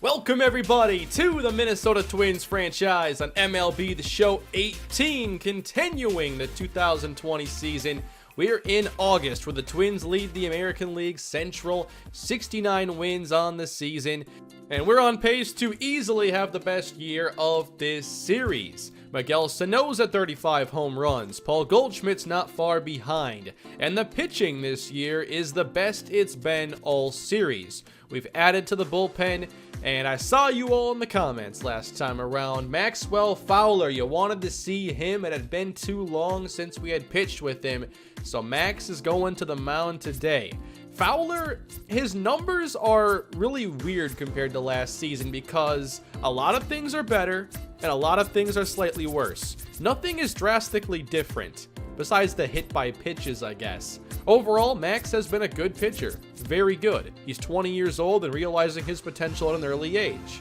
Welcome everybody to the Minnesota Twins franchise on MLB The Show 18, continuing the 2020 season. We're in August, where the Twins lead the American League Central, 69 wins on the season, and we're on pace to easily have the best year of this series. Miguel Sano's at 35 home runs, Paul Goldschmidt's not far behind, and the pitching this year is the best it's been all series. We've added to the bullpen, and I saw you all in the comments last time around. Maxwell Fowler, you wanted to see him. It had been too long since we had pitched with him, so Max is going to the mound today. Fowler, his numbers are really weird compared to last season because a lot of things are better and a lot of things are slightly worse. Nothing is drastically different, besides the hit by pitches, I guess. Overall, Max has been a good pitcher. Very good. He's 20 years old and realizing his potential at an early age.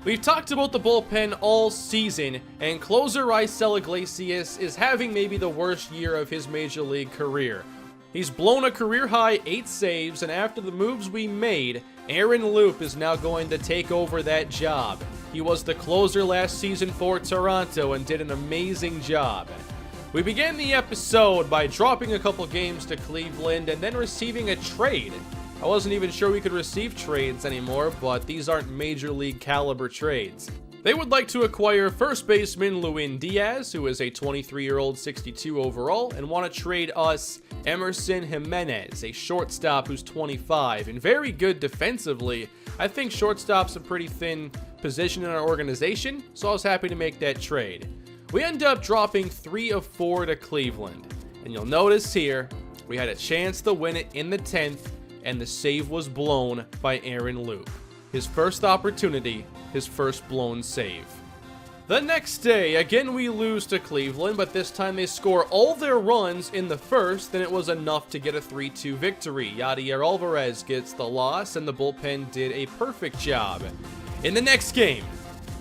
We've talked about the bullpen all season, and closer Raisel Iglesias is having maybe the worst year of his major league career. He's blown a career-high 8 saves, and after the moves we made, Aaron Loup is now going to take over that job. He was the closer last season for Toronto and did an amazing job. We began the episode by dropping a couple games to Cleveland and then receiving a trade. I wasn't even sure we could receive trades anymore, but these aren't major league caliber trades. They would like to acquire first baseman Lewin Diaz, who is a 23-year-old 62 overall, and want to trade us Emerson Jimenez, a shortstop who's 25 and very good defensively. I think shortstop's a pretty thin position in our organization, so I was happy to make that trade. We end up dropping 3 of 4 to Cleveland, and you'll notice here, we had a chance to win it in the 10th, and the save was blown by Aaron Loup. His first opportunity, his first blown save. The next day, again we lose to Cleveland, but this time they score all their runs in the first, and it was enough to get a 3-2 victory. Yadier Alvarez gets the loss, and the bullpen did a perfect job. In the next game,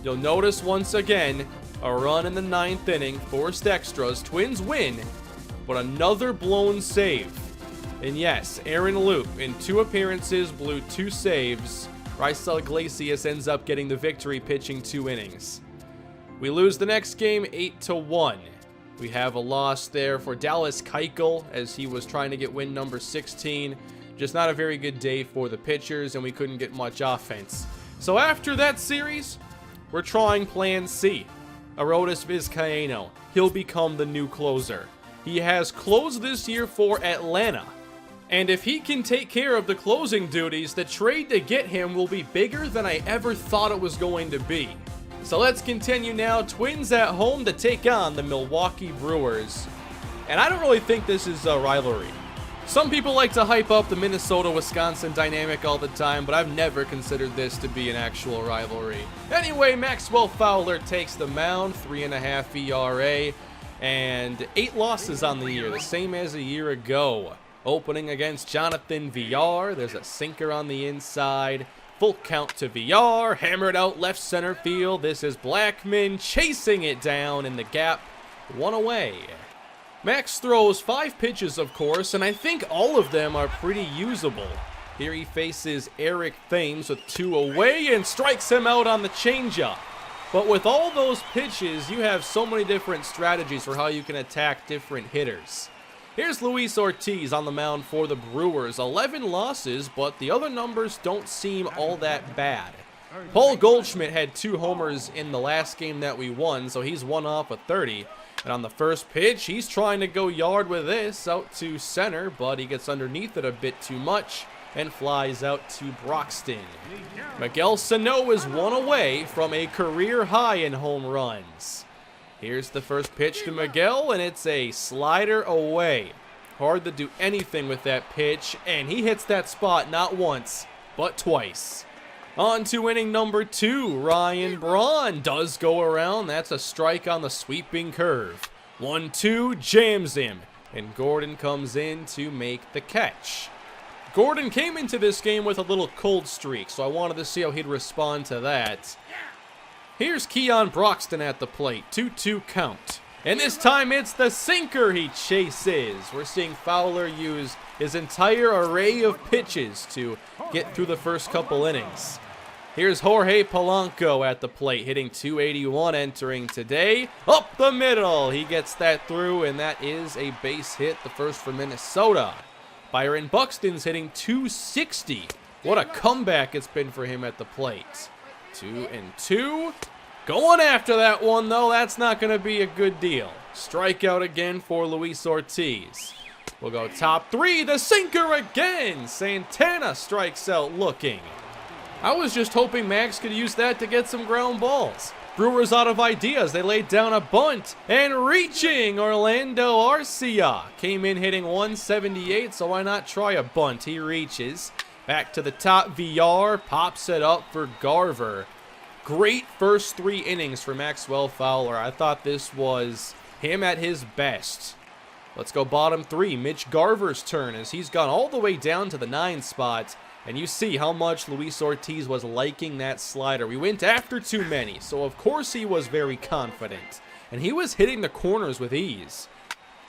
you'll notice once again, a run in the 9th inning, forced extras, Twins win, but another blown save. And yes, Aaron Loup, in 2 appearances, blew 2 saves. Raisel Iglesias ends up getting the victory, pitching 2 innings. We lose the next game 8-1. We have a loss there for Dallas Keuchel as he was trying to get win number 16. Just not a very good day for the pitchers, and we couldn't get much offense. So after that series, we're trying plan C. Arodys Vizcaino. He'll become the new closer. He has closed this year for Atlanta. And if he can take care of the closing duties, the trade to get him will be bigger than I ever thought it was going to be. So let's continue now. Twins at home to take on the Milwaukee Brewers. And I don't really think this is a rivalry. Some people like to hype up the Minnesota-Wisconsin dynamic all the time, but I've never considered this to be an actual rivalry. Anyway, Maxwell Fowler takes the mound, 3.5 ERA, and 8 losses on the year, the same as a year ago. Opening against Jonathan Villar, there's a sinker on the inside. Full count to Villar, hammered out left center field. This is Blackmon chasing it down in the gap, 1 away. Max throws 5 pitches, of course, and I think all of them are pretty usable. Here he faces Eric Thames with 2 away and strikes him out on the changeup. But with all those pitches, you have so many different strategies for how you can attack different hitters. Here's Luis Ortiz on the mound for the Brewers. 11 losses, but the other numbers don't seem all that bad. Paul Goldschmidt had 2 homers in the last game that we won, so he's 1 off of 30. And on the first pitch, he's trying to go yard with this out to center, but he gets underneath it a bit too much and flies out to Broxton. Miguel Sano is 1 away from a career high in home runs. Here's the first pitch to Miguel, and it's a slider away. Hard to do anything with that pitch, and he hits that spot not once, but twice. On to inning number 2, Ryan Braun does go around. That's a strike on the sweeping curve. 1-2, jams him, and Gordon comes in to make the catch. Gordon came into this game with a little cold streak, so I wanted to see how he'd respond to that. Here's Keon Broxton at the plate, 2-2 count. And this time it's the sinker he chases. We're seeing Fowler use his entire array of pitches to get through the first couple innings. Here's Jorge Polanco at the plate, hitting .281 entering today. Up the middle, he gets that through, and that is a base hit, the first for Minnesota. Byron Buxton's hitting .260. What a comeback it's been for him at the plate. 2-2. Going after that one, though. That's not going to be a good deal. Strikeout again for Luis Ortiz. We'll go top 3. The sinker again. Santana strikes out looking. I was just hoping Max could use that to get some ground balls. Brewers out of ideas. They laid down a bunt. And reaching, Orlando Arcia. Came in hitting .178, so why not try a bunt? He reaches. Back to the top, VR. Pops it up for Garver. Great first 3 innings for Maxwell Fowler. I thought this was him at his best. Let's go bottom 3. Mitch Garver's turn as he's gone all the way down to the 9 spot. And you see how much Luis Ortiz was liking that slider. We went after too many, so of course he was very confident. And he was hitting the corners with ease.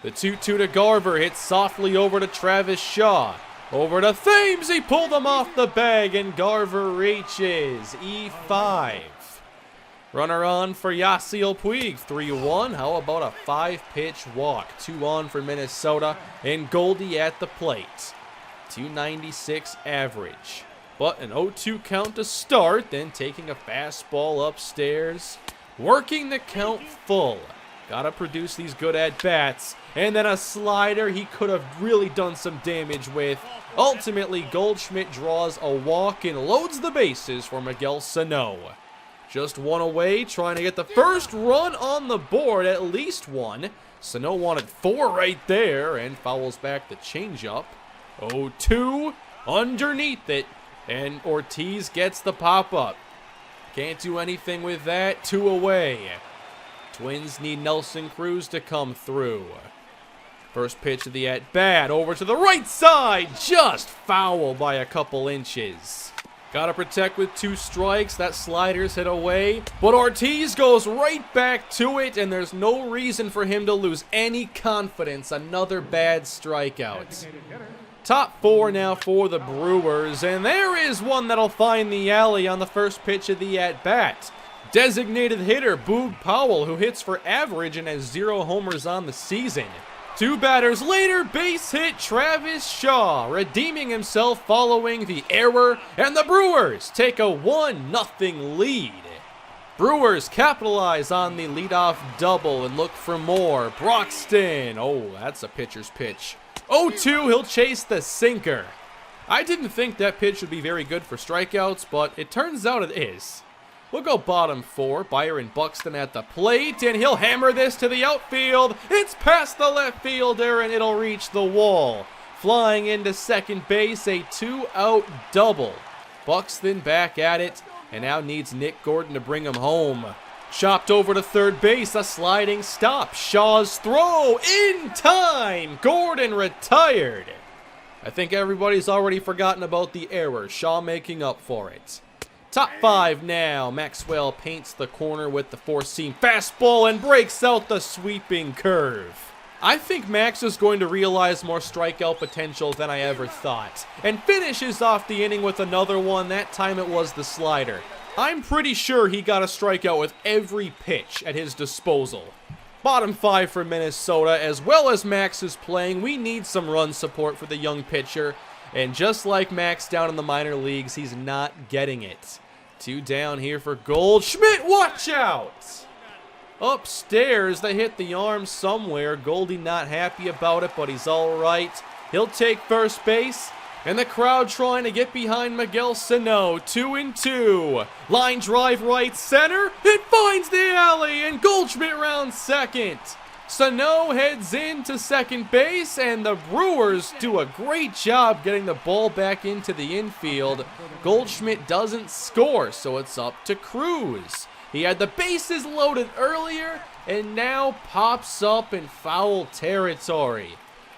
The 2-2 to Garver hits softly over to Travis Shaw. Over to Thames, he pulled him off the bag, and Garver reaches. E5. Runner on for Yasiel Puig, 3-1. How about a 5-pitch walk? 2 on for Minnesota, and Goldie at the plate. 296 average. But an 0-2 count to start, then taking a fastball upstairs. Working the count full. Gotta produce these good at-bats. And then a slider he could have really done some damage with. Ultimately, Goldschmidt draws a walk and loads the bases for Miguel Sano. Just one away, trying to get the first run on the board, at least one. Sano wanted 4 right there and fouls back the changeup. 0-2 underneath it, and Ortiz gets the pop-up. Can't do anything with that. 2 away. Twins need Nelson Cruz to come through. First pitch of the at-bat, over to the right side, just foul by a couple inches. Gotta protect with 2 strikes. That slider's hit away, but Ortiz goes right back to it, and there's no reason for him to lose any confidence. Another bad strikeout. Top 4 now for the Brewers, and there is one that'll find the alley on the first pitch of the at-bat. Designated hitter Boog Powell, who hits for average and has 0 homers on the season. 2 batters later, base hit Travis Shaw, redeeming himself following the error, and the Brewers take a 1-0 lead. Brewers capitalize on the leadoff double and look for more. Broxton, oh, that's a pitcher's pitch. 0-2, he'll chase the sinker. I didn't think that pitch would be very good for strikeouts, but it turns out it is. We'll go bottom 4, Byron Buxton at the plate, and he'll hammer this to the outfield. It's past the left fielder, and it'll reach the wall. Flying into second base, a 2-out double. Buxton back at it, and now needs Nick Gordon to bring him home. Chopped over to third base, a sliding stop. Shaw's throw in time. Gordon retired. I think everybody's already forgotten about the error. Shaw making up for it. Top 5 now. Maxwell paints the corner with the 4-seam fastball and breaks out the sweeping curve. I think Max is going to realize more strikeout potential than I ever thought, and finishes off the inning with another one. That time it was the slider. I'm pretty sure he got a strikeout with every pitch at his disposal. Bottom 5 for Minnesota. As well as Max is playing, we need some run support for the young pitcher. And just like Max down in the minor leagues, he's not getting it. 2 down here for Goldschmidt. Watch out! Upstairs, they hit the arm somewhere. Goldie not happy about it, but he's all right. He'll take first base. And the crowd trying to get behind Miguel Sano. 2-2. Line drive right center. It finds the alley, and Goldschmidt rounds second. Sano heads into second base, and the Brewers do a great job getting the ball back into the infield. Goldschmidt doesn't score, so it's up to Cruz. He had the bases loaded earlier, and now pops up in foul territory.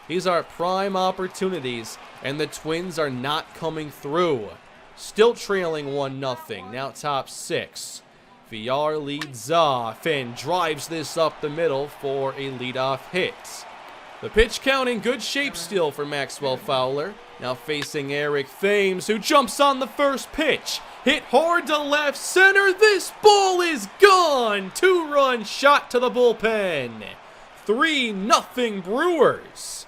These are prime opportunities, and the Twins are not coming through. Still trailing 1-0, now top 6. VR leads off and drives this up the middle for a leadoff hit. The pitch count in good shape still for Maxwell Fowler. Now facing Eric Thames, who jumps on the first pitch. Hit hard to left center. This ball is gone. 2-run shot to the bullpen. 3-0 Brewers.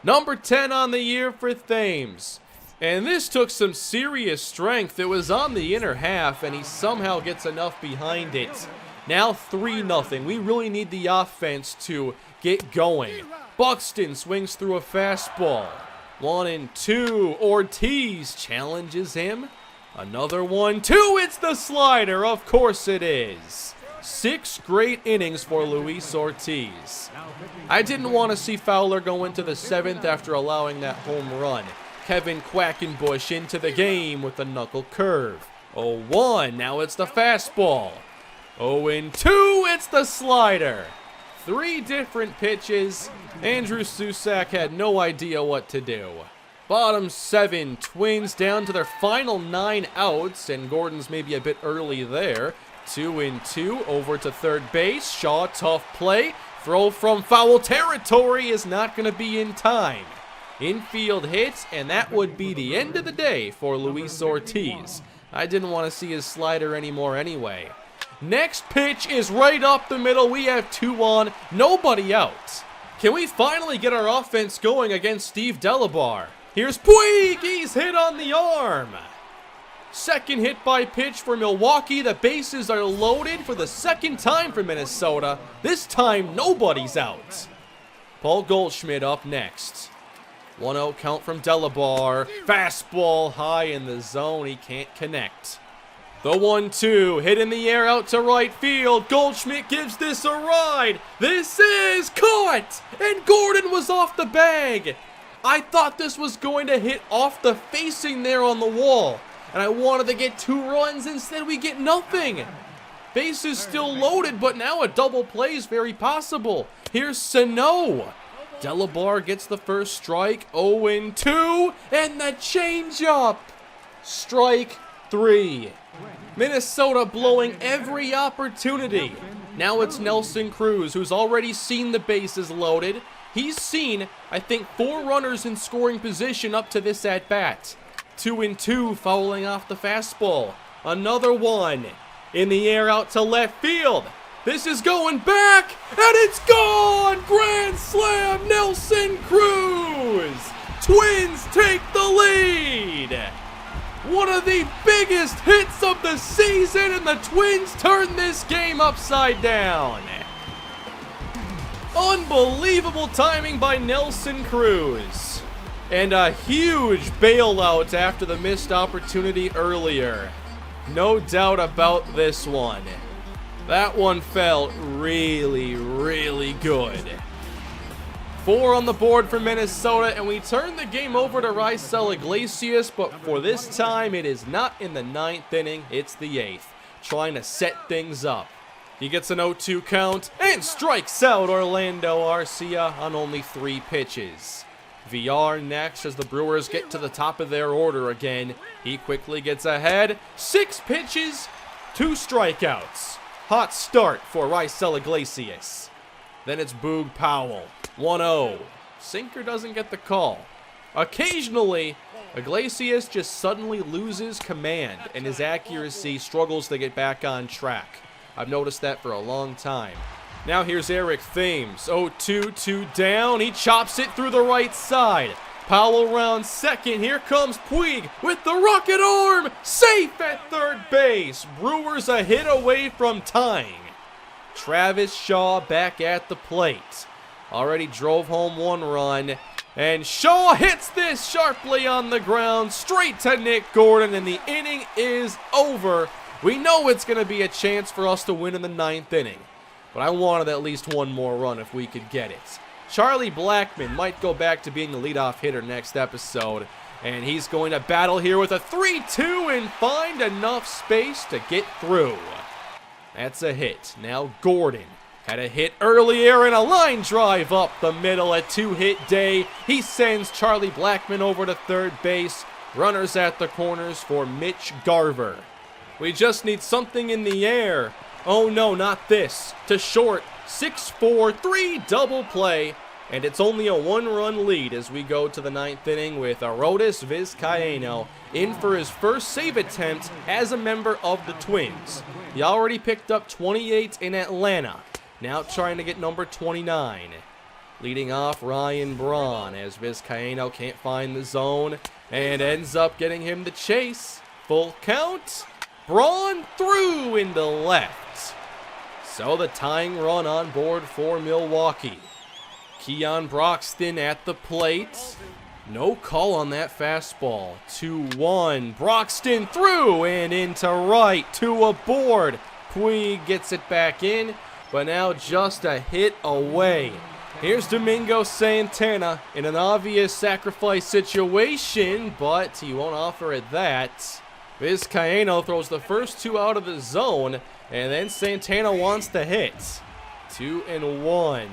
Number 10 on the year for Thames. And this took some serious strength. It was on the inner half, and he somehow gets enough behind it. Now 3-0. We really need the offense to get going. Buxton swings through a fastball. 1-2. Ortiz challenges him. Another 1-2. It's the slider. Of course it is. 6 great innings for Luis Ortiz. I didn't want to see Fowler go into the 7th after allowing that home run. Kevin Quackenbush into the game with a knuckle curve. 0-1. Now it's the fastball. 0-2. It's the slider. 3 different pitches. Andrew Susac had no idea what to do. Bottom 7, Twins down to their final 9 outs, and Gordon's maybe a bit early there. 2-2, over to third base. Shaw, tough play. Throw from foul territory is not going to be in time. Infield hits, and that would be the end of the day for Luis Ortiz. I didn't want to see his slider anymore anyway. Next pitch is right up the middle. We have 2 on, nobody out. Can we finally get our offense going against Steve Delabar? Here's Puig. He's hit on the arm. Second hit by pitch for Milwaukee. The bases are loaded for the second time for Minnesota. This time, nobody's out. Paul Goldschmidt up next. 1-0 count from Delabar. Fastball high in the zone. He can't connect. The 1-2, hit in the air out to right field. Goldschmidt gives this a ride. This is caught, and Gordon was off the bag. I thought this was going to hit off the facing there on the wall, and I wanted to get 2 runs. Instead, we get nothing. Bases still loaded, but now a double play is very possible. Here's Sano. Delabar gets the first strike. 0-2, and the changeup. Strike 3. Minnesota blowing every opportunity. Now it's Nelson Cruz, who's already seen the bases loaded. He's seen, I think, 4 runners in scoring position up to this at-bat. 2-2, fouling off the fastball. Another one. In the air out to left field. This is going back, and it's gone! Grand slam, Nelson Cruz! Twins take the lead! One of the biggest hits of the season, and the Twins turn this game upside down. Unbelievable timing by Nelson Cruz. And a huge bailout after the missed opportunity earlier. No doubt about this one. That one felt really, really good. 4 on the board for Minnesota, and we turn the game over to Raisel Iglesias, but for this time, it is not in the 9th inning, it's the 8th, trying to set things up. He gets an 0-2 count and strikes out Orlando Arcia on only 3 pitches. VR next as the Brewers get to the top of their order again. He quickly gets ahead. 6 pitches, 2 strikeouts. Hot start for Raisel Iglesias. Then it's Boog Powell. 1-0. Sinker doesn't get the call. Occasionally, Iglesias just suddenly loses command and his accuracy struggles to get back on track. I've noticed that for a long time. Now here's Eric Thames. 0-2, 2 down. He chops it through the right side. Powell round second. Here comes Puig with the rocket arm. Safe at third base. Brewers a hit away from tying. Travis Shaw back at the plate. Already drove home 1 run. And Shaw hits this sharply on the ground. Straight to Nick Gordon. And the inning is over. We know it's going to be a chance for us to win in the 9th inning. But I wanted at least 1 more run if we could get it. Charlie Blackmon might go back to being the leadoff hitter next episode. And he's going to battle here with a 3-2 and find enough space to get through. That's a hit. Now Gordon had a hit earlier and a line drive up the middle. A 2-hit day. He sends Charlie Blackmon over to third base. Runners at the corners for Mitch Garver. We just need something in the air. Oh no, not this. To short. 6-4, 3 double play. And it's only a 1-run lead as we go to the 9th inning with Arodys Vizcaino in for his first save attempt as a member of the Twins. He already picked up 28 in Atlanta, now trying to get number 29. Leading off Ryan Braun as Vizcaino can't find the zone and ends up getting him the chase. Full count. Braun through into left. So the tying run on board for Milwaukee. Keon Broxton at the plate. No call on that fastball. 2-1. Broxton through and into right. 2 aboard. Puig gets it back in, but now just a hit away. Here's Domingo Santana in an obvious sacrifice situation, but he won't offer it that. Vizcaino throws the first 2 out of the zone, and then Santana wants to hit. 2-1.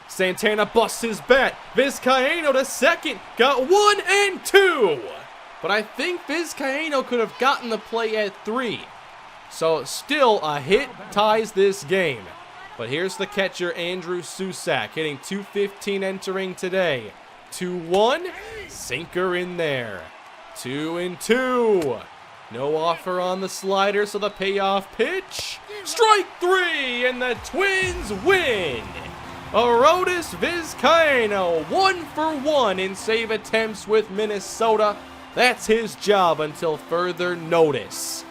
Santana busts his bat. Vizcaino to second. Got 1 and 2. But I think Vizcaino could have gotten the play at 3. So still a hit ties this game. But here's the catcher, Andrew Susac, hitting .215 entering today. 2-1. Sinker in there. 2-2. No offer on the slider, so the payoff pitch. Strike 3, and the Twins win. Arodys Vizcaino, 1 for 1 in save attempts with Minnesota. That's his job until further notice.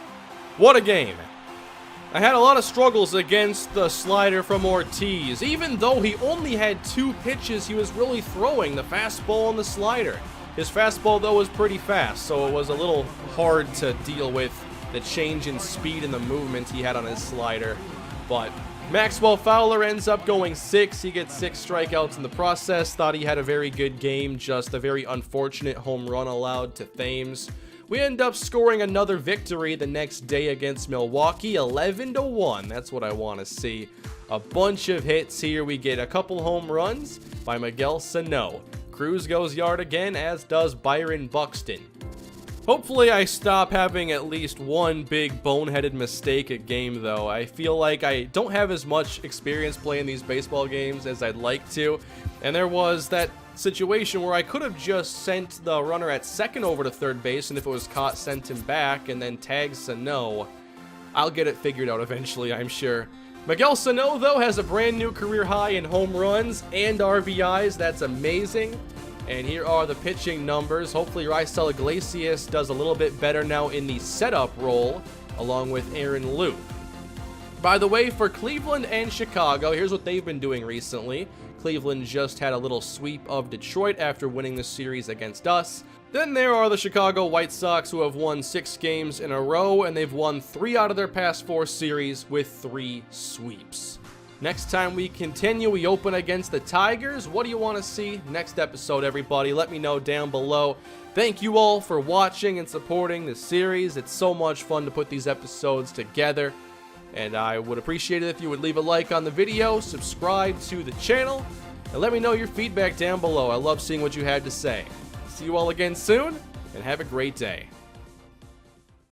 What a game. I had a lot of struggles against the slider from Ortiz. Even though he only had 2 pitches he was really throwing, the fastball and the slider. His fastball, though, was pretty fast, so it was a little hard to deal with the change in speed and the movement he had on his slider. But Maxwell Fowler ends up going 6. He gets 6 strikeouts in the process. Thought he had a very good game, just a very unfortunate home run allowed to Thames. We end up scoring another victory the next day against Milwaukee, 11-1. That's what I want to see. A bunch of hits here. We get a couple home runs by Miguel Sano. Cruz goes yard again, as does Byron Buxton. Hopefully I stop having at least one big boneheaded mistake a game, though. I feel like I don't have as much experience playing these baseball games as I'd like to. And there was that situation where I could have just sent the runner at second over to third base, and if it was caught, sent him back, and then tagged Sano. I'll get it figured out eventually, I'm sure. Miguel Sano, though, has a brand new career high in home runs and RBIs. That's amazing. And here are the pitching numbers. Hopefully Raisel Iglesias does a little bit better now in the setup role, along with Aaron Loup. By the way, for Cleveland and Chicago, here's what they've been doing recently. Cleveland just had a little sweep of Detroit after winning the series against us. Then there are the Chicago White Sox, who have won 6 games in a row, and they've won 3 out of their past 4 series with 3 sweeps. Next time we continue, we open against the Tigers. What do you want to see next episode, everybody? Let me know down below. Thank you all for watching and supporting the series. It's so much fun to put these episodes together. And I would appreciate it if you would leave a like on the video, subscribe to the channel, and let me know your feedback down below. I love seeing what you had to say. See you all again soon, and have a great day.